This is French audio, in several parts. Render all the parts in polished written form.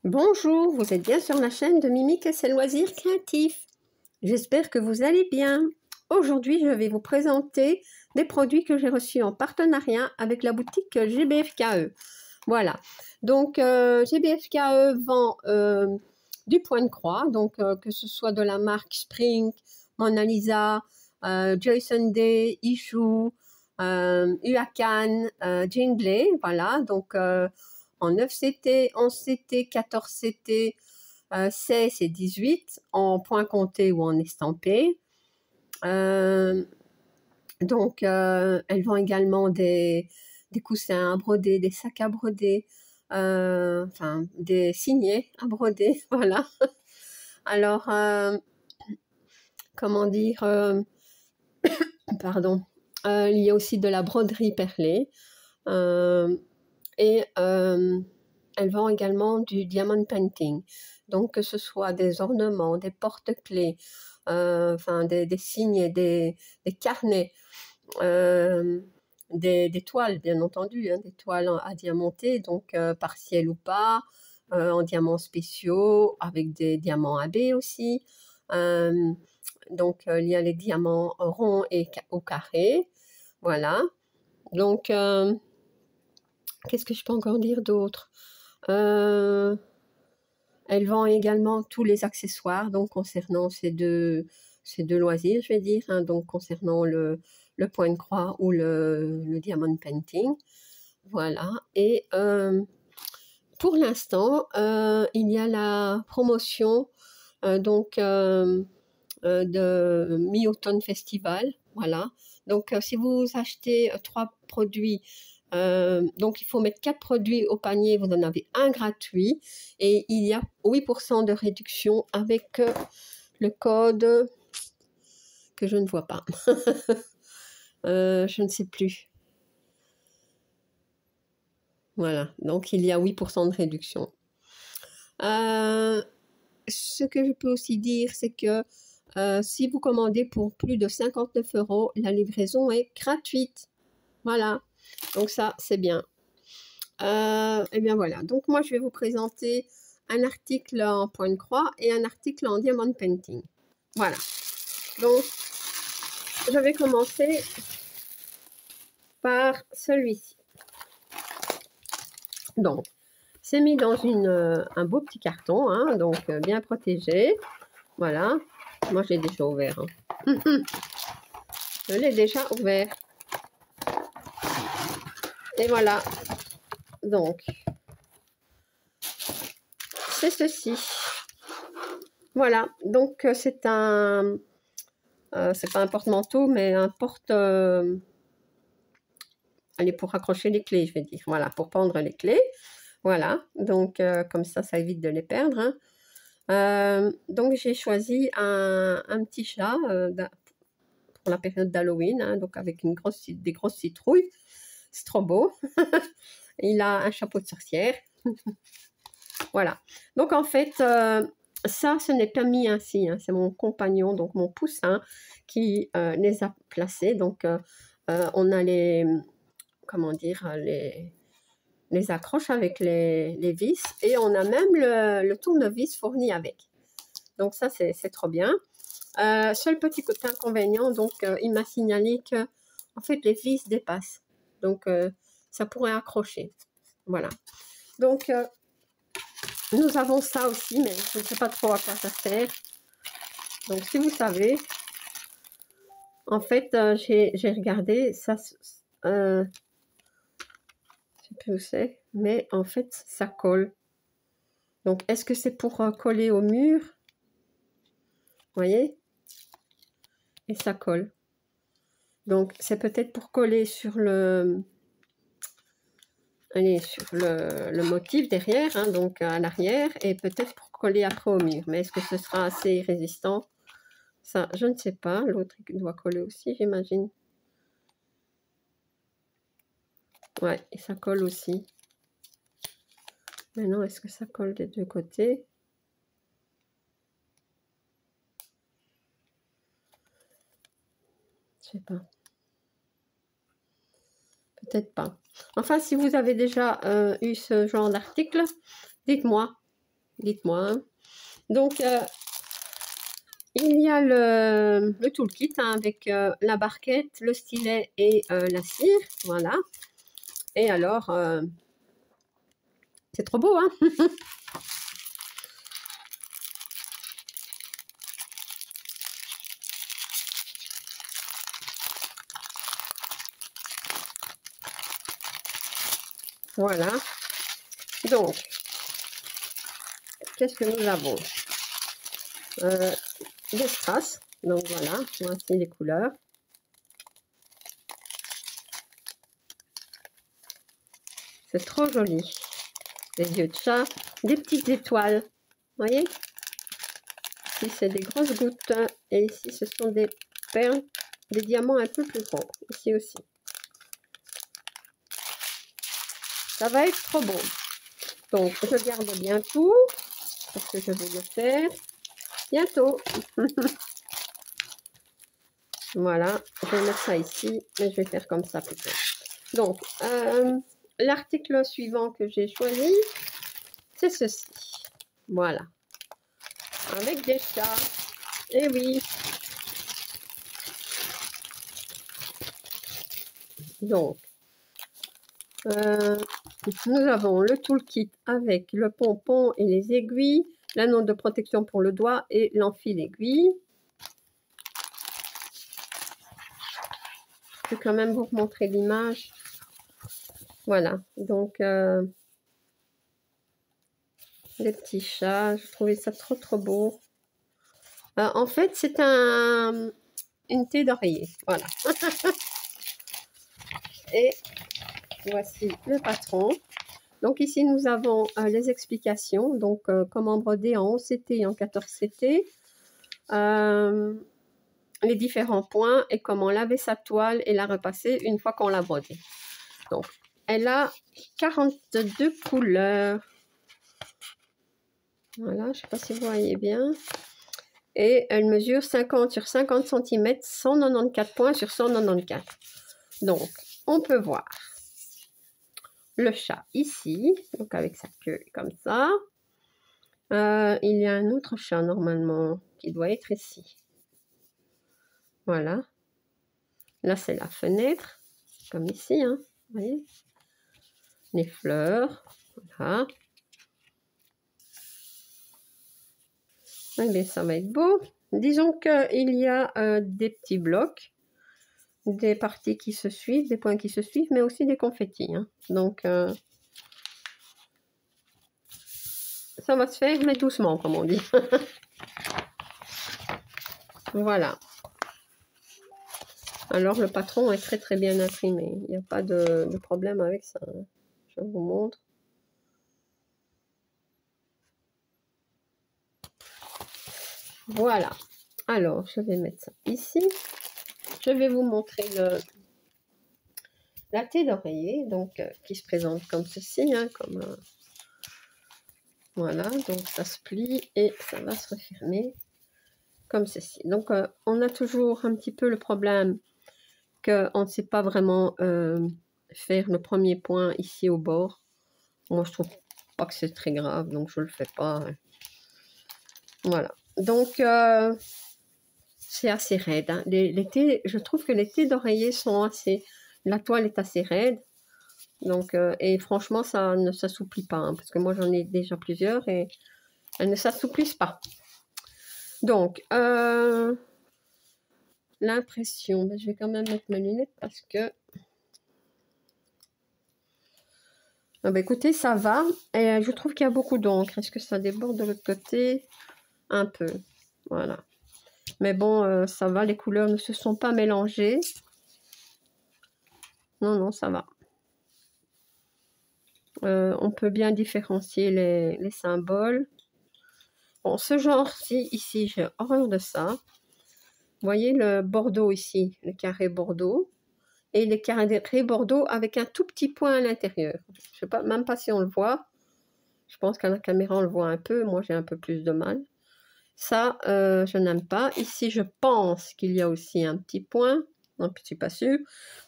Bonjour, vous êtes bien sur la chaîne de Mimique et ses loisirs créatifs. J'espère que vous allez bien. Aujourd'hui, je vais vous présenter des produits que j'ai reçus en partenariat avec la boutique GBFKE. Voilà, donc GBFKE vend du point de croix, donc que ce soit de la marque Spring, Mona Lisa, Joy Sunday, Issue, Huacan, Jingley, voilà, donc en 9 CT, 11 CT, 14 CT, 16 et 18 en point compté ou en estampé. Donc, elles vendent également des coussins à broder, des sacs à broder, enfin, des signets à broder, voilà. Alors, comment dire, pardon, il y a aussi de la broderie perlée. Et elle vend également du diamond painting. Donc, que ce soit des ornements, des porte-clés, enfin, des signes, des carnets, des toiles, bien entendu, hein, des toiles à diamanter, donc partielles ou pas, en diamants spéciaux, avec des diamants AB aussi. Donc, il y a les diamants ronds et au carré. Voilà. Donc, qu'est-ce que je peux encore dire d'autre? Elle vend également tous les accessoires, donc concernant ces deux loisirs, je vais dire, hein, donc concernant le point de croix ou le diamond painting. Voilà. Et pour l'instant, il y a la promotion donc de Mi-Automne Festival. Voilà. Donc, si vous achetez 3 produits, donc il faut mettre 4 produits au panier, vous en avez un gratuit. Et il y a 8% de réduction avec le code que je ne vois pas. Je ne sais plus. Voilà, donc il y a 8% de réduction. Ce que je peux aussi dire, c'est que si vous commandez pour plus de 59 €, la livraison est gratuite. Voilà, donc ça, c'est bien. Et bien voilà, donc moi, je vais vous présenter un article en point de croix et un article en diamond painting. Voilà, donc je vais commencer par celui-ci. Donc, c'est mis dans un beau petit carton, hein, donc bien protégé. Voilà, moi, je l'ai déjà ouvert. Hein. Je l'ai déjà ouvert. Et voilà, donc, c'est ceci. Voilà, donc c'est un... c'est pas un porte-manteau, mais un porte... allez, pour accrocher les clés, je vais dire. Voilà, pour pendre les clés. Voilà, donc comme ça évite de les perdre. Hein. Donc j'ai choisi un petit chat pour la période d'Halloween, hein, donc avec des grosses citrouilles. C'est trop beau. Il a un chapeau de sorcière. Voilà. Donc en fait, ça, ce n'est pas mis ainsi. Hein. C'est mon compagnon, donc mon poussin, qui les a placés. Donc on a les... comment dire, les accroches avec les vis, et on a même le tournevis fourni avec. Donc ça, c'est trop bien. Seul petit inconvénient, donc il m'a signalé que en fait les vis dépassent. Donc ça pourrait accrocher. Voilà. Donc nous avons ça aussi, mais je ne sais pas trop à quoi ça sert. Donc si vous savez, en fait j'ai regardé ça. Je sais plus où c'est, mais en fait ça colle. Donc est-ce que c'est pour coller au mur? Vous voyez? Et ça colle. Donc c'est peut-être pour coller sur le... allez, sur le motif derrière, hein, donc à l'arrière, et peut-être pour coller après au mur. Mais est-ce que ce sera assez résistant? Ça, je ne sais pas. L'autre doit coller aussi, j'imagine. Ouais, et ça colle aussi. Maintenant, est-ce que ça colle des deux côtés? Je sais pas. Peut-être pas. Enfin, si vous avez déjà eu ce genre d'article, dites-moi. Dites-moi. Hein. Donc, il y a le toolkit hein, avec la barquette, le stylet et la cire. Voilà. Et alors, c'est trop beau, hein. Voilà. Donc, qu'est-ce que nous avons? Des strass. Donc voilà, voici les couleurs. C'est trop joli. Des yeux de chat, des petites étoiles. Vous voyez? Ici, c'est des grosses gouttes. Et ici, ce sont des perles, des diamants un peu plus grands. Ici aussi. Ça va être trop beau. Donc, je garde bien tout. Parce que je vais le faire bientôt. Voilà. Je vais mettre ça ici. Mais je vais faire comme ça plutôt. Donc, l'article suivant que j'ai choisi, c'est ceci. Voilà. Avec des chats. Et oui. Donc, nous avons le toolkit avec le pompon et les aiguilles, l'anneau de protection pour le doigt et l'enfil aiguille. Je vais quand même vous montrer l'image. Voilà, donc les petits chats, je trouvais ça trop beau. En fait, c'est une thé d'oreiller, voilà. Et voici le patron. Donc ici, nous avons les explications. Donc, comment broder en 11 CT et en 14 CT. Les différents points et comment laver sa toile et la repasser une fois qu'on l'a brodée. Donc, elle a 42 couleurs. Voilà, je ne sais pas si vous voyez bien. Et elle mesure 50 sur 50 cm, 194 points sur 194. Donc, on peut voir le chat ici, donc avec sa queue comme ça. Il y a un autre chat normalement qui doit être ici. Voilà. Là, c'est la fenêtre, comme ici, hein. Vous voyez? Les fleurs, voilà. Eh bien, ça va être beau. Disons qu'il y a des petits blocs, des parties qui se suivent, des points qui se suivent, mais aussi des confettis. Hein. Donc, ça va se faire, mais doucement, comme on dit. Voilà. Alors, le patron est très bien imprimé. Il n'y a pas de problème avec ça. Hein. Je vous montre. Voilà. Alors, je vais mettre ça ici. Je vais vous montrer la thé d'oreiller, donc qui se présente comme ceci, hein, comme voilà, donc ça se plie et ça va se refermer comme ceci. Donc, on a toujours un petit peu le problème qu'on ne sait pas vraiment faire le premier point ici au bord. Moi, je trouve pas que c'est très grave, donc je le fais pas. Voilà. Donc, c'est assez raide. Hein. Je trouve que les thés d'oreiller sont assez... La toile est assez raide. Donc, et franchement, ça ne s'assouplit pas. Hein, parce que moi, j'en ai déjà plusieurs et elles ne s'assouplissent pas. Donc, l'impression, je vais quand même mettre mes lunettes parce que... Ah bah écoutez, ça va. Et je trouve qu'il y a beaucoup d'encre. Est-ce que ça déborde de l'autre côté? Un peu. Voilà. Mais bon, ça va. Les couleurs ne se sont pas mélangées. Non, ça va. On peut bien différencier les symboles. Bon, ce genre-ci, ici, j'ai horreur de ça. Vous voyez le bordeaux ici, le carré bordeaux. Et le carré bordeaux avec un tout petit point à l'intérieur. Je ne sais pas, même pas si on le voit. Je pense qu'à la caméra, on le voit un peu. Moi, j'ai un peu plus de mal. Ça, je n'aime pas. Ici, je pense qu'il y a aussi un petit point. Non, je ne suis pas sûre.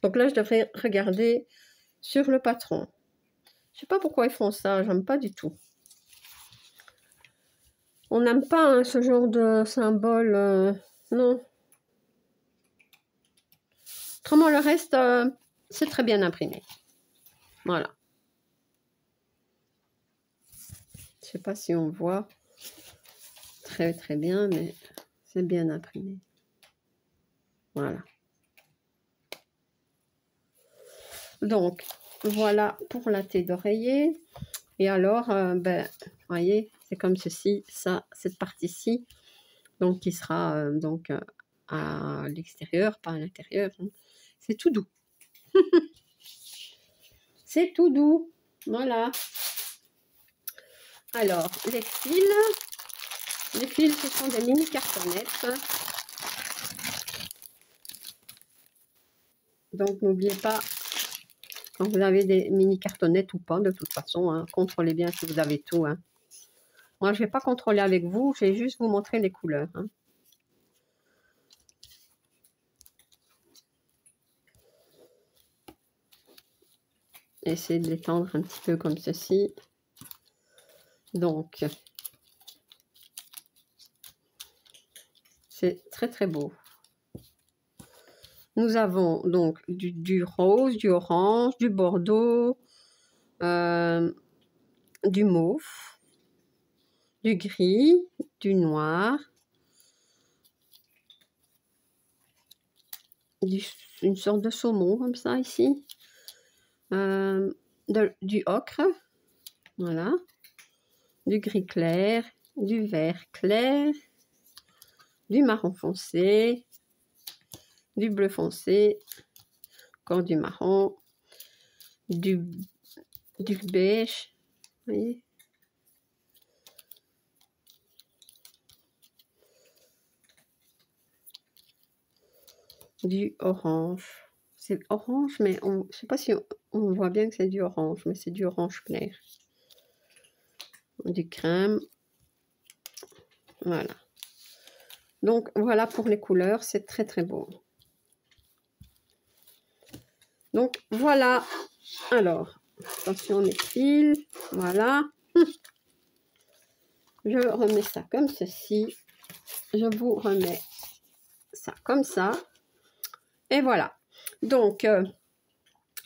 Donc là, je devrais regarder sur le patron. Je ne sais pas pourquoi ils font ça. J'aime pas du tout. On n'aime pas hein, ce genre de symbole, non. Autrement, le reste, c'est très bien imprimé. Voilà. Je sais pas si on voit très très bien, mais c'est bien imprimé. Voilà. Donc, voilà pour la thé d'oreiller. Et alors, ben, vous voyez, c'est comme ceci, ça, cette partie-ci, donc qui sera donc à l'extérieur, pas à l'intérieur. Hein. C'est tout doux. C'est tout doux. Voilà. Alors, les fils, ce sont des mini cartonnettes. Donc, n'oubliez pas, quand vous avez des mini cartonnettes ou pas, de toute façon, hein, contrôlez bien si vous avez tout. Hein. Moi, je ne vais pas contrôler avec vous, je vais juste vous montrer les couleurs. Hein. Essayez de l'étendre un petit peu comme ceci. Donc, c'est très très beau. Nous avons donc du rose, du orange, du bordeaux, du mauve, du gris, du noir, une sorte de saumon comme ça ici, du ocre, voilà, du gris clair, du vert clair, du marron foncé, du bleu foncé, encore du marron, du beige, vous voyez, du orange. C'est orange, mais je ne sais pas si on voit bien que c'est du orange, mais c'est du orange clair. Du crème. Voilà. Donc, voilà pour les couleurs. C'est très, très beau. Donc, voilà. Alors, attention les fils. Voilà. Je remets ça comme ceci. Je vous remets ça comme ça. Et voilà. Donc,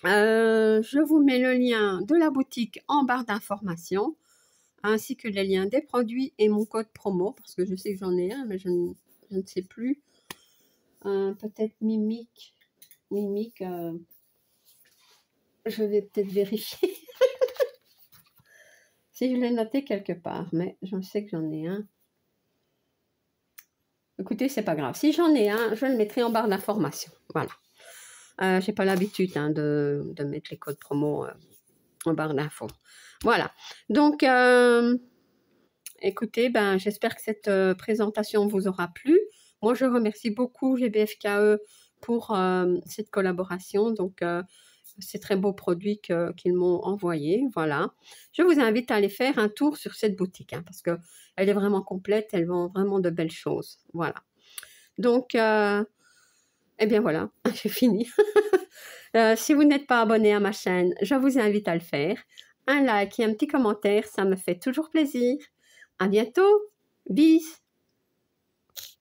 je vous mets le lien de la boutique en barre d'informations, ainsi que les liens des produits et mon code promo, parce que je sais que j'en ai un, mais je ne sais plus. Peut-être Mimique. Je vais peut-être vérifier. Si je l'ai noté quelque part, mais je sais que j'en ai un. Écoutez, c'est pas grave. Si j'en ai un, je le mettrai en barre d'information. Voilà. J'ai pas l'habitude hein, de mettre les codes promo en barre d'infos. Voilà. Donc, écoutez, ben, j'espère que cette présentation vous aura plu. Moi, je remercie beaucoup GBFKE pour cette collaboration. Donc, ces très beaux produits qu'ils m'ont envoyés. Voilà. Je vous invite à aller faire un tour sur cette boutique hein, parce qu'elle est vraiment complète. Elle vend vraiment de belles choses. Voilà. Donc, eh bien voilà, j'ai fini. Si vous n'êtes pas abonné à ma chaîne, je vous invite à le faire. Un like et un petit commentaire, ça me fait toujours plaisir. À bientôt. Bis.